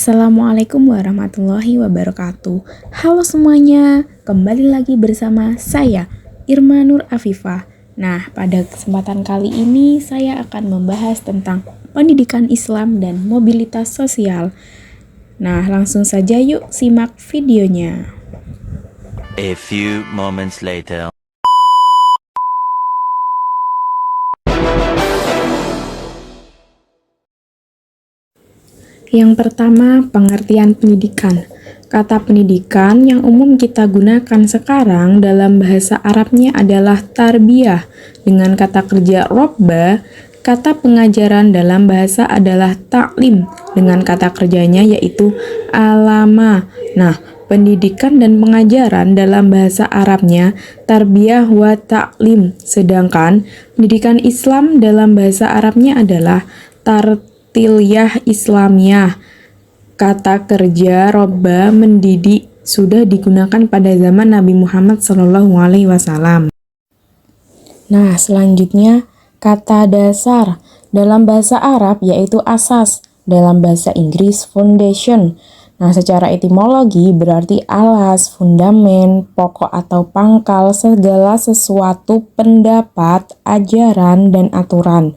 Assalamualaikum warahmatullahi wabarakatuh. Halo semuanya, kembali lagi bersama saya Irma Nur Afifah. Nah, pada kesempatan kali ini saya akan membahas tentang pendidikan Islam dan mobilitas sosial. Nah, langsung saja yuk simak videonya. A few moments later. Yang pertama, pengertian pendidikan. Kata pendidikan yang umum kita gunakan sekarang dalam bahasa Arabnya adalah tarbiyah. Dengan kata kerja robba, kata pengajaran dalam bahasa adalah ta'lim. Dengan kata kerjanya yaitu alama. Nah, pendidikan dan pengajaran dalam bahasa Arabnya tarbiyah wa ta'lim. Sedangkan pendidikan Islam dalam bahasa Arabnya adalah Tiliyah Islamiyah. Kata kerja robba mendidik sudah digunakan pada zaman Nabi Muhammad SAW. Nah, selanjutnya kata dasar dalam bahasa Arab yaitu asas, dalam bahasa Inggris foundation. Nah, secara etimologi berarti alas, fundamen, pokok atau pangkal segala sesuatu, pendapat, ajaran, dan aturan.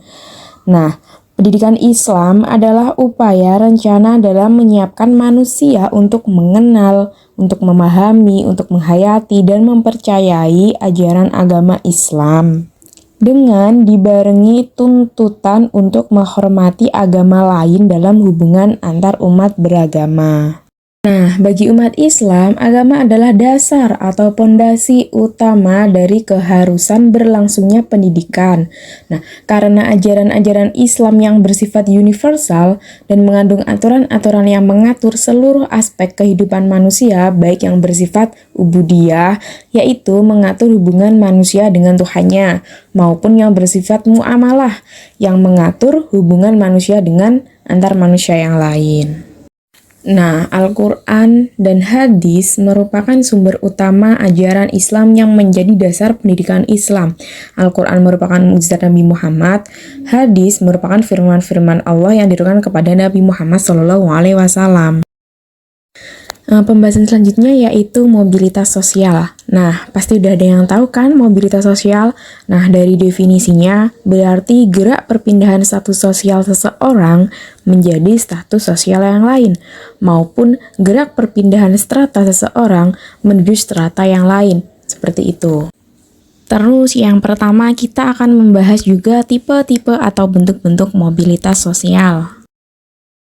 Nah, pendidikan Islam adalah upaya rencana dalam menyiapkan manusia untuk mengenal, untuk memahami, untuk menghayati, dan mempercayai ajaran agama Islam. Dengan dibarengi tuntutan untuk menghormati agama lain dalam hubungan antar umat beragama. Nah, bagi umat Islam, agama adalah dasar atau pondasi utama dari keharusan berlangsungnya pendidikan. Nah, karena ajaran-ajaran Islam yang bersifat universal dan mengandung aturan-aturan yang mengatur seluruh aspek kehidupan manusia, baik yang bersifat ubudiyah, yaitu mengatur hubungan manusia dengan Tuhannya, maupun yang bersifat muamalah, yang mengatur hubungan manusia dengan antar manusia yang lain. Nah, Al-Quran dan hadis merupakan sumber utama ajaran Islam yang menjadi dasar pendidikan Islam. Al-Quran merupakan mukjizat Nabi Muhammad, hadis merupakan firman-firman Allah yang diturunkan kepada Nabi Muhammad SAW. Pembahasan selanjutnya yaitu mobilitas sosial. Nah, pasti udah ada yang tahu kan mobilitas sosial? Nah, dari definisinya berarti gerak perpindahan status sosial seseorang menjadi status sosial yang lain, maupun gerak perpindahan strata seseorang menuju strata yang lain, seperti itu. Terus yang pertama kita akan membahas juga tipe-tipe atau bentuk-bentuk mobilitas sosial.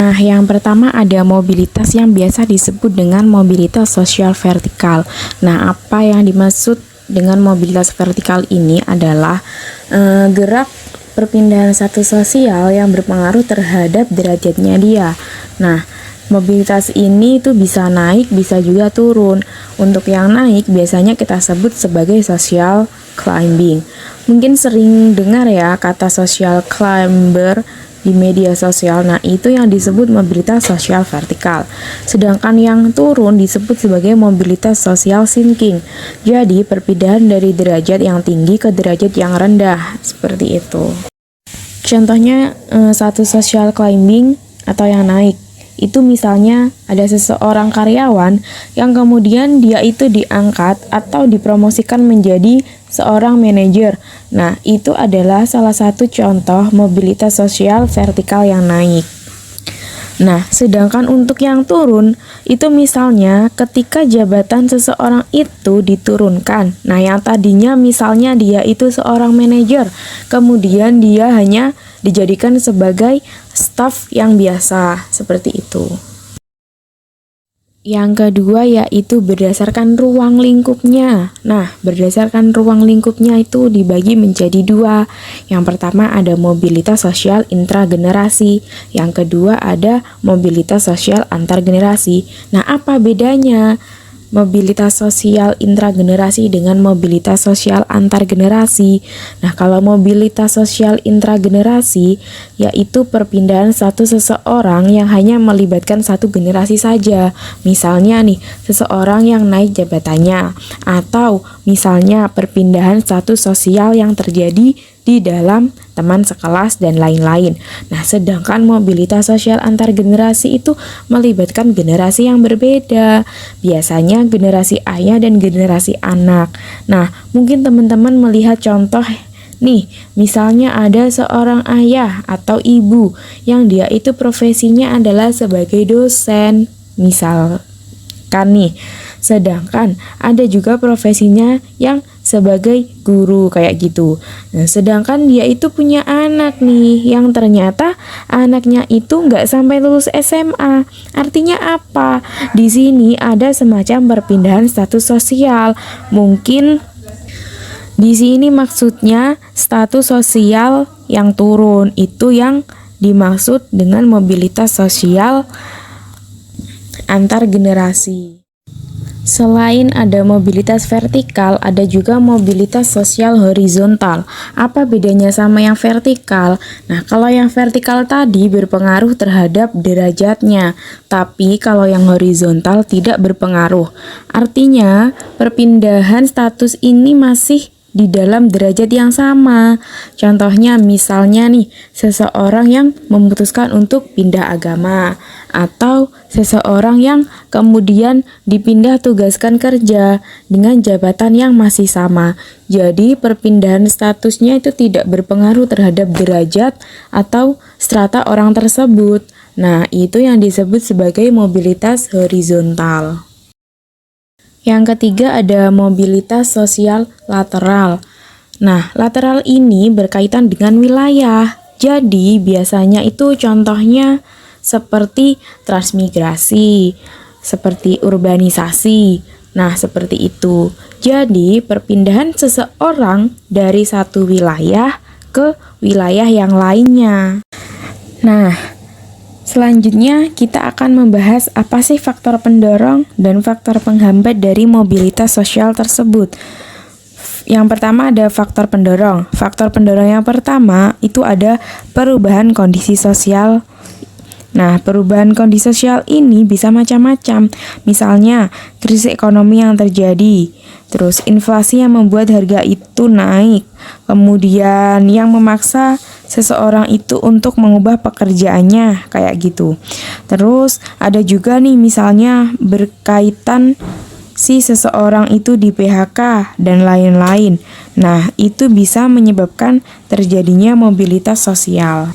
Nah, yang pertama ada mobilitas yang biasa disebut dengan mobilitas sosial vertikal. Nah, apa yang dimaksud dengan mobilitas vertikal ini adalah gerak perpindahan status sosial yang berpengaruh terhadap derajatnya dia. Nah, mobilitas ini tuh bisa naik, bisa juga turun. Untuk yang naik biasanya kita sebut sebagai social climbing. Mungkin sering dengar ya kata social climber di media sosial. Nah, itu yang disebut mobilitas sosial vertikal. Sedangkan yang turun disebut sebagai mobilitas sosial sinking. Jadi, perpindahan dari derajat yang tinggi ke derajat yang rendah, seperti itu. Contohnya, satu social climbing atau yang naik. Itu misalnya ada seseorang karyawan yang kemudian dia itu diangkat atau dipromosikan menjadi seorang manajer. Nah, itu adalah salah satu contoh mobilitas sosial vertikal yang naik. Nah, sedangkan untuk yang turun, itu misalnya ketika jabatan seseorang itu diturunkan. Nah, yang tadinya misalnya dia itu seorang manajer, kemudian dia hanya dijadikan sebagai staf yang biasa, seperti itu. Yang kedua yaitu berdasarkan ruang lingkupnya. Nah, berdasarkan ruang lingkupnya itu dibagi menjadi dua. Yang pertama ada mobilitas sosial intragenerasi. Yang kedua ada mobilitas sosial antar generasi. Nah, apa bedanya mobilitas sosial intragenerasi dengan mobilitas sosial antar generasi? Nah, kalau mobilitas sosial intragenerasi yaitu perpindahan status seseorang yang hanya melibatkan satu generasi saja. Misalnya nih, seseorang yang naik jabatannya, atau misalnya perpindahan status sosial yang terjadi di dalam teman sekelas, dan lain-lain. Nah, sedangkan mobilitas sosial antar generasi itu melibatkan generasi yang berbeda. Biasanya generasi ayah dan generasi anak. Nah, mungkin teman-teman melihat contoh nih, misalnya ada seorang ayah atau ibu yang dia itu profesinya adalah sebagai dosen, misalkan nih. Sedangkan ada juga profesinya yang sebagai guru kayak gitu. Nah, sedangkan dia itu punya anak nih yang ternyata anaknya itu nggak sampai lulus SMA. Artinya apa? Di sini ada semacam perpindahan status sosial. Mungkin di sini maksudnya status sosial yang turun, itu yang dimaksud dengan mobilitas sosial antar generasi. Selain ada mobilitas vertikal, ada juga mobilitas sosial horizontal. Apa bedanya sama yang vertikal? Nah, kalau yang vertikal tadi berpengaruh terhadap derajatnya, tapi kalau yang horizontal tidak berpengaruh. Artinya, perpindahan status ini masih di dalam derajat yang sama. Contohnya misalnya nih, seseorang yang memutuskan untuk pindah agama, atau seseorang yang kemudian dipindah tugaskan kerja dengan jabatan yang masih sama. Jadi perpindahan statusnya itu tidak berpengaruh terhadap derajat atau strata orang tersebut. Nah, itu yang disebut sebagai mobilitas horizontal. Yang ketiga ada mobilitas sosial lateral. Nah, lateral ini berkaitan dengan wilayah. Jadi, biasanya itu contohnya seperti transmigrasi, seperti urbanisasi. Nah, seperti itu. Jadi, perpindahan seseorang dari satu wilayah ke wilayah yang lainnya. Nah, selanjutnya kita akan membahas apa sih faktor pendorong dan faktor penghambat dari mobilitas sosial tersebut. Yang pertama ada faktor pendorong. Faktor pendorong yang pertama itu ada perubahan kondisi sosial. Nah, perubahan kondisi sosial ini bisa macam-macam. Misalnya, krisis ekonomi yang terjadi, terus inflasi yang membuat harga itu naik, kemudian yang memaksa seseorang itu untuk mengubah pekerjaannya, kayak gitu. Terus ada juga nih misalnya berkaitan si seseorang itu di PHK dan lain-lain. Nah, itu bisa menyebabkan terjadinya mobilitas sosial.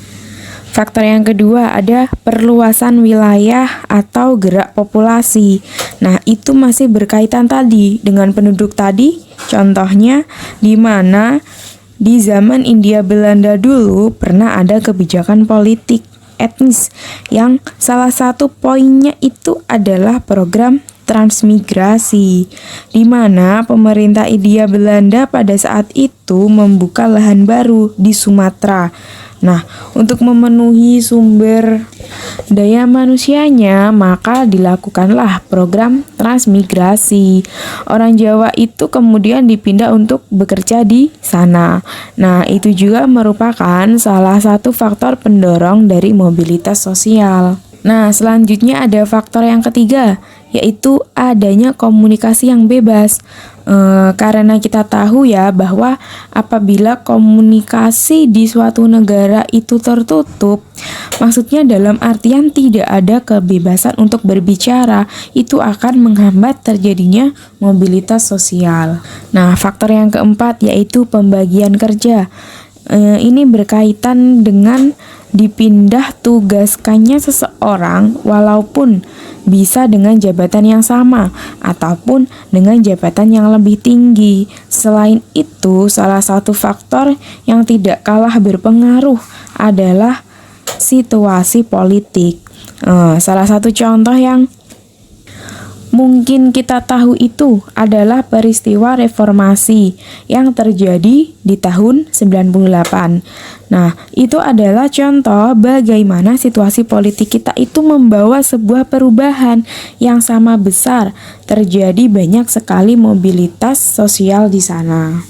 Faktor yang kedua ada perluasan wilayah atau gerak populasi. Nah, itu masih berkaitan tadi dengan penduduk tadi. Contohnya di mana di zaman Hindia Belanda dulu pernah ada kebijakan politik etnis yang salah satu poinnya itu adalah program transmigrasi, di mana pemerintah Hindia Belanda pada saat itu membuka lahan baru di Sumatera. Nah, untuk memenuhi sumber daya manusianya, maka dilakukanlah program transmigrasi. Orang Jawa itu kemudian dipindah untuk bekerja di sana. Nah, itu juga merupakan salah satu faktor pendorong dari mobilitas sosial. Nah, selanjutnya ada faktor yang ketiga, yaitu adanya komunikasi yang bebas. Karena kita tahu ya bahwa apabila komunikasi di suatu negara itu tertutup, maksudnya dalam artian tidak ada kebebasan untuk berbicara, itu akan menghambat terjadinya mobilitas sosial. Nah, faktor yang keempat yaitu pembagian kerja. Ini berkaitan dengan dipindah tugaskannya seseorang walaupun bisa dengan jabatan yang sama ataupun dengan jabatan yang lebih tinggi. Selain itu, salah satu faktor yang tidak kalah berpengaruh adalah situasi politik. Salah satu contoh yang mungkin kita tahu itu adalah peristiwa reformasi yang terjadi di tahun 98. Nah, itu adalah contoh bagaimana situasi politik kita itu membawa sebuah perubahan yang sama besar. Terjadi banyak sekali mobilitas sosial di sana.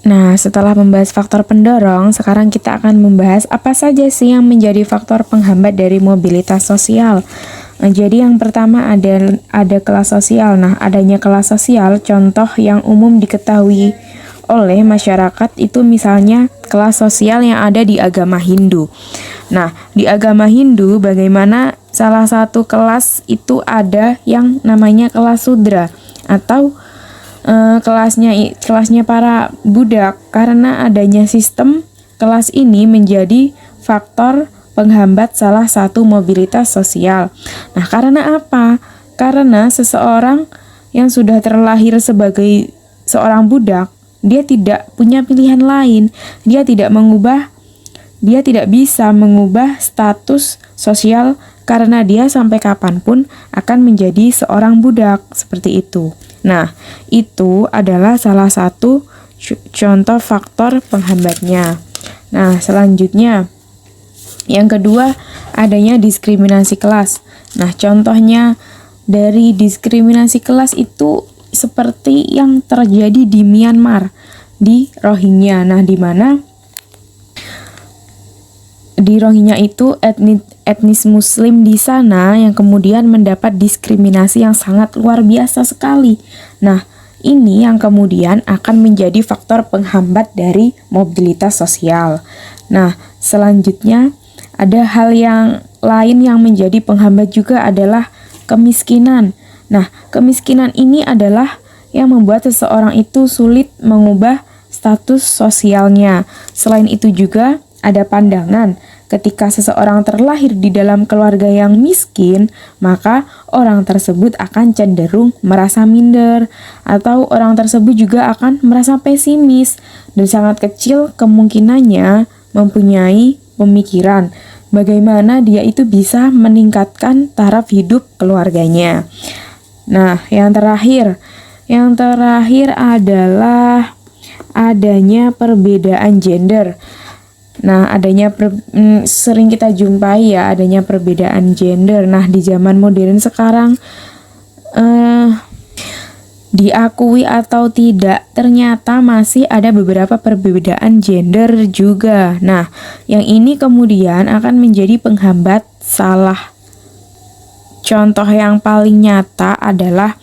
Nah, setelah membahas faktor pendorong, sekarang kita akan membahas apa saja sih yang menjadi faktor penghambat dari mobilitas sosial. Jadi yang pertama ada kelas sosial. Nah, adanya kelas sosial, contoh yang umum diketahui oleh masyarakat itu misalnya kelas sosial yang ada di agama Hindu. Nah, di agama Hindu bagaimana salah satu kelas itu ada yang namanya kelas Sudra atau kelasnya para budak. Karena adanya sistem kelas ini menjadi faktor penghambat salah satu mobilitas sosial. Nah, karena apa? Karena seseorang yang sudah terlahir sebagai seorang budak, dia tidak punya pilihan lain. Dia tidak bisa mengubah status sosial karena dia sampai kapanpun akan menjadi seorang budak, seperti itu. Nah, itu adalah salah satu contoh faktor penghambatnya. Nah, selanjutnya yang kedua, adanya diskriminasi kelas. Nah, contohnya dari diskriminasi kelas itu seperti yang terjadi di Myanmar, di Rohingya. Nah, di mana di Rohingya itu etnis Muslim di sana yang kemudian mendapat diskriminasi yang sangat luar biasa sekali. Nah, ini yang kemudian akan menjadi faktor penghambat dari mobilitas sosial. Nah, selanjutnya ada hal yang lain yang menjadi penghambat juga adalah kemiskinan. Nah, kemiskinan ini adalah yang membuat seseorang itu sulit mengubah status sosialnya. Selain itu juga ada pandangan ketika seseorang terlahir di dalam keluarga yang miskin, maka orang tersebut akan cenderung merasa minder atau orang tersebut juga akan merasa pesimis dan sangat kecil kemungkinannya mempunyai pemikiran bagaimana dia itu bisa meningkatkan taraf hidup keluarganya. Nah, yang terakhir adalah adanya perbedaan gender. Nah, sering kita jumpai ya adanya perbedaan gender. Nah, di zaman modern sekarang diakui atau tidak, ternyata masih ada beberapa perbedaan gender juga. Nah, yang ini kemudian akan menjadi penghambat salah. Contoh yang paling nyata adalah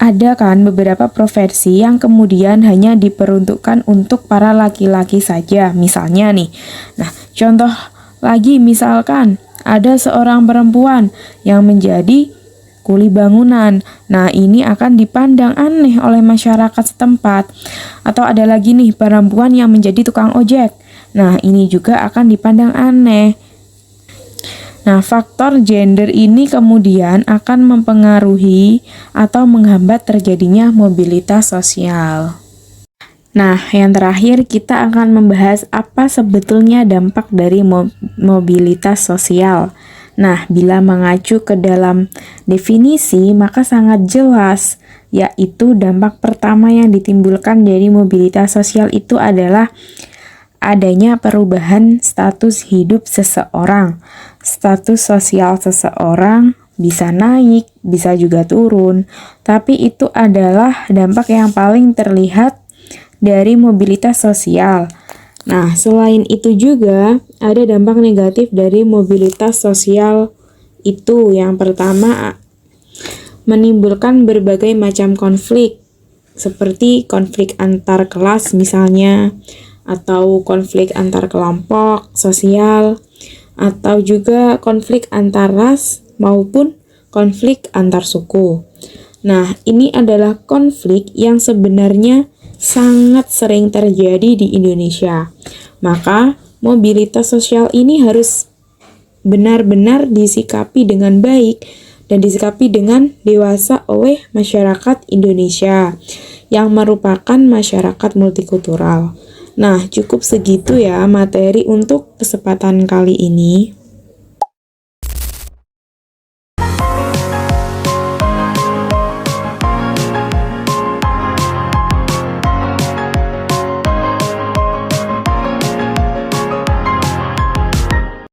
ada kan beberapa profesi yang kemudian hanya diperuntukkan untuk para laki-laki saja. Misalnya nih, nah contoh lagi misalkan ada seorang perempuan yang menjadi kuli bangunan. Nah, ini akan dipandang aneh oleh masyarakat setempat. Atau ada lagi nih perempuan yang menjadi tukang ojek. Nah, ini juga akan dipandang aneh. Nah, faktor gender ini kemudian akan mempengaruhi atau menghambat terjadinya mobilitas sosial. Nah, yang terakhir kita akan membahas apa sebetulnya dampak dari mobilitas sosial. Nah, bila mengacu ke dalam definisi, maka sangat jelas, yaitu dampak pertama yang ditimbulkan dari mobilitas sosial itu adalah adanya perubahan status hidup seseorang. Status sosial seseorang bisa naik, bisa juga turun, tapi itu adalah dampak yang paling terlihat dari mobilitas sosial. Nah, selain itu juga ada dampak negatif dari mobilitas sosial itu. Yang pertama, menimbulkan berbagai macam konflik, seperti konflik antar kelas misalnya, atau konflik antar kelompok sosial, atau juga konflik antar ras maupun konflik antar suku. Nah, ini adalah konflik yang sebenarnya sangat sering terjadi di Indonesia. Maka, mobilitas sosial ini harus benar-benar disikapi dengan baik dan disikapi dengan dewasa oleh masyarakat Indonesia yang merupakan masyarakat multikultural. Nah, cukup segitu ya materi untuk kesempatan kali ini.